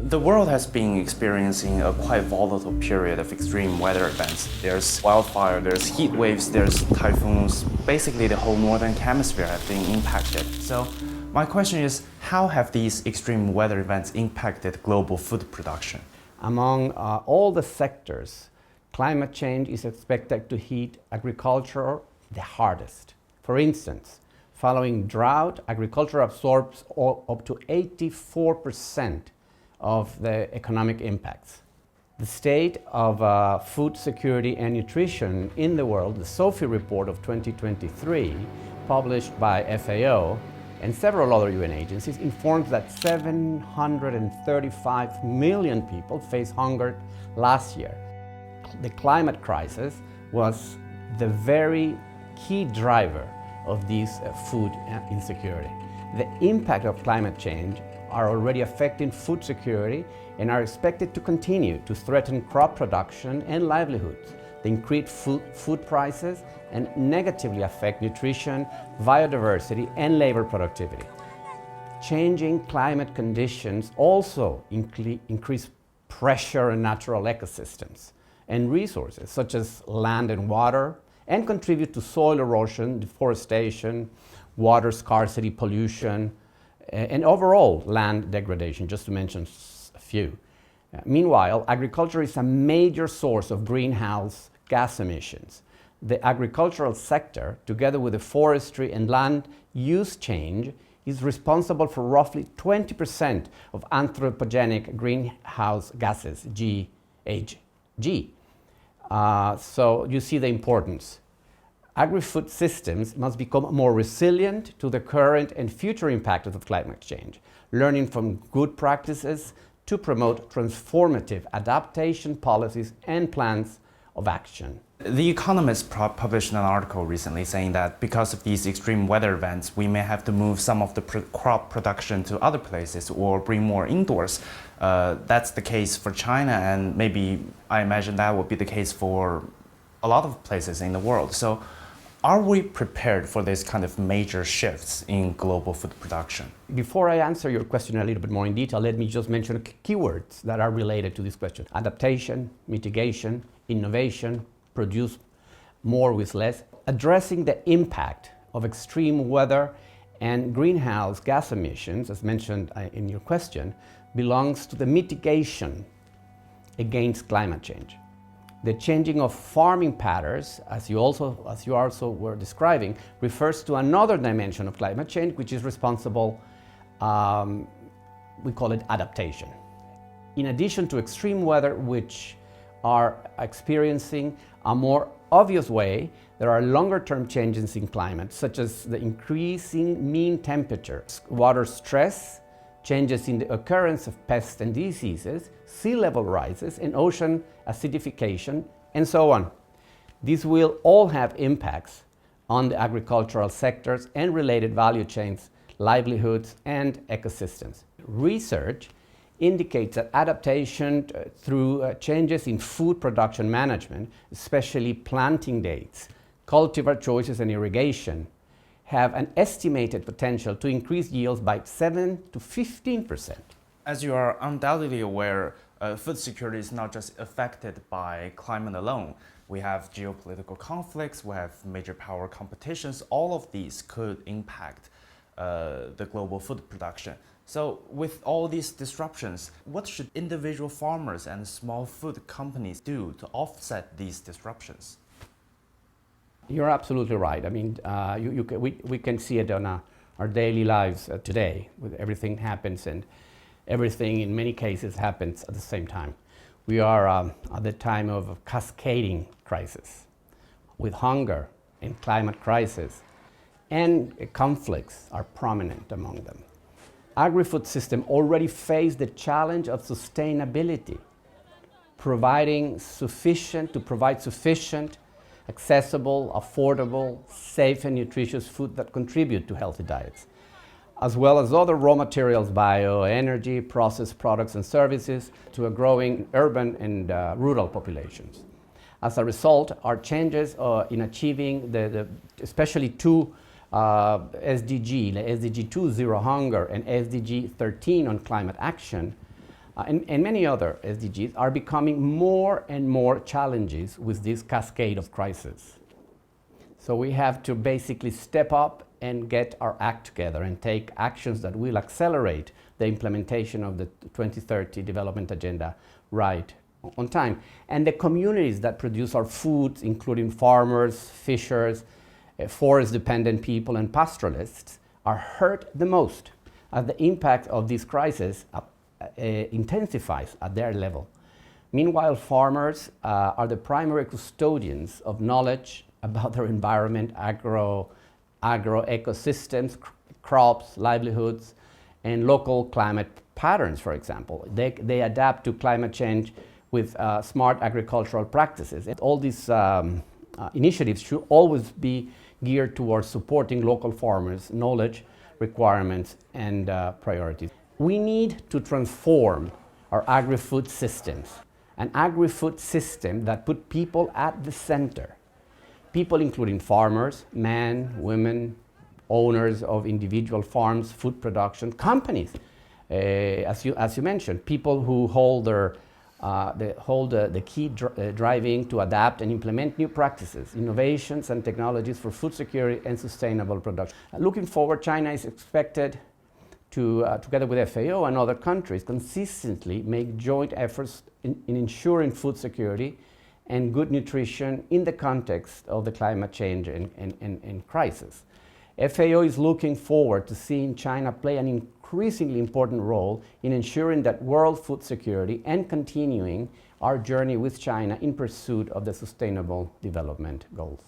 The world has been experiencing a quite volatile period of extreme weather events. There's wildfire, there's heat waves, there's typhoons. Basically, the whole northern hemisphere has been impacted. So my question is, how have these extreme weather events impacted global food production? Among all the sectors, climate change is expected to hit agriculture the hardest. For instance, following drought, agriculture absorbs up to 84% of the economic impacts. The state of food security and nutrition in the world, the SOFI report of 2023, published by FAO and several other UN agencies, informs that 735 million people faced hunger last year. The climate crisis was the very key driver of this food insecurity. The impact of climate change are already affecting food security and are expected to continue to threaten crop production and livelihoods. They increase food prices and negatively affect nutrition, biodiversity, and labor productivity. Changing climate conditions also increase pressure on natural ecosystems and resources such as land and water, and contribute to soil erosion, deforestation, water scarcity, pollution, and overall land degradation, just to mention a few. Meanwhile, agriculture is a major source of greenhouse gas emissions. The agricultural sector, together with the forestry and land use change, is responsible for roughly 20% of anthropogenic greenhouse gases, GHG. So you see the importance. Agri-food systems must become more resilient to the current and future impacts of climate change, learning from good practices to promote transformative adaptation policies and plans of action. The Economist published an article recently saying that because of these extreme weather events, we may have to move some of the crop production to other places or bring more indoors. That's the case for China, and maybe I imagine that would be the case for a lot of places in the world. So are we prepared for this kind of major shifts in global food production? Before I answer your question a little bit more in detail, let me just mention keywords that are related to this question. Adaptation, mitigation, innovation, produce more with less. Addressing the impact of extreme weather and greenhouse gas emissions, as mentioned in your question, belongs to the mitigation against climate change. The changing of farming patterns, as you also were describing, refers to another dimension of climate change, which is responsible, we call it adaptation. In addition to extreme weather, which are experiencing a more obvious way, there are longer-term changes in climate, such as the increasing mean temperature, water stress, changes in the occurrence of pests and diseases, sea level rises, and ocean acidification, and so on. These will all have impacts on the agricultural sectors and related value chains, livelihoods, and ecosystems. Research indicates that adaptation through changes in food production management, especially planting dates, cultivar choices, and irrigation, have an estimated potential to increase yields by 7 to 15%. As you are undoubtedly aware, food security is not just affected by climate alone. We have geopolitical conflicts, we have major power competitions. All of these could impact the global food production. So with all these disruptions, what should individual farmers and small food companies do to offset these disruptions? You're absolutely right. I mean, we can see it on our daily lives today, with everything happens, and everything in many cases happens at the same time. We are at the time of a cascading crisis, with hunger and climate crisis, and conflicts are prominent among them. Agri-food system already face the challenge of sustainability, provide sufficient, accessible, affordable, safe and nutritious food that contribute to healthy diets, as well as other raw materials, bioenergy, processed products and services to a growing urban and rural populations. As a result, our changes in achieving especially two SDG 2, Zero Hunger, and SDG 13 on climate action, and many other SDGs are becoming more and more challenges with this cascade of crises. So we have to basically step up and get our act together and take actions that will accelerate the implementation of the 2030 Development Agenda right on time. And the communities that produce our food, including farmers, fishers, forest-dependent people, and pastoralists, are hurt the most as the impact of this crisis intensifies at their level. Meanwhile, farmers are the primary custodians of knowledge about their environment, agroecosystems, crops, livelihoods, and local climate patterns, for example. They adapt to climate change with smart agricultural practices. And all these initiatives should always be geared towards supporting local farmers' knowledge, requirements, and priorities. We need to transform our agri-food systems, an agri-food system that put people at the center. People including farmers, men, women, owners of individual farms, food production, companies, as you mentioned, people who hold the key driving to adapt and implement new practices, innovations and technologies for food security and sustainable production. Looking forward, China is expected to, together with FAO and other countries, consistently make joint efforts in ensuring food security and good nutrition in the context of the climate change and crisis. FAO is looking forward to seeing China play an increasingly important role in ensuring that world food security and continuing our journey with China in pursuit of the Sustainable Development Goals.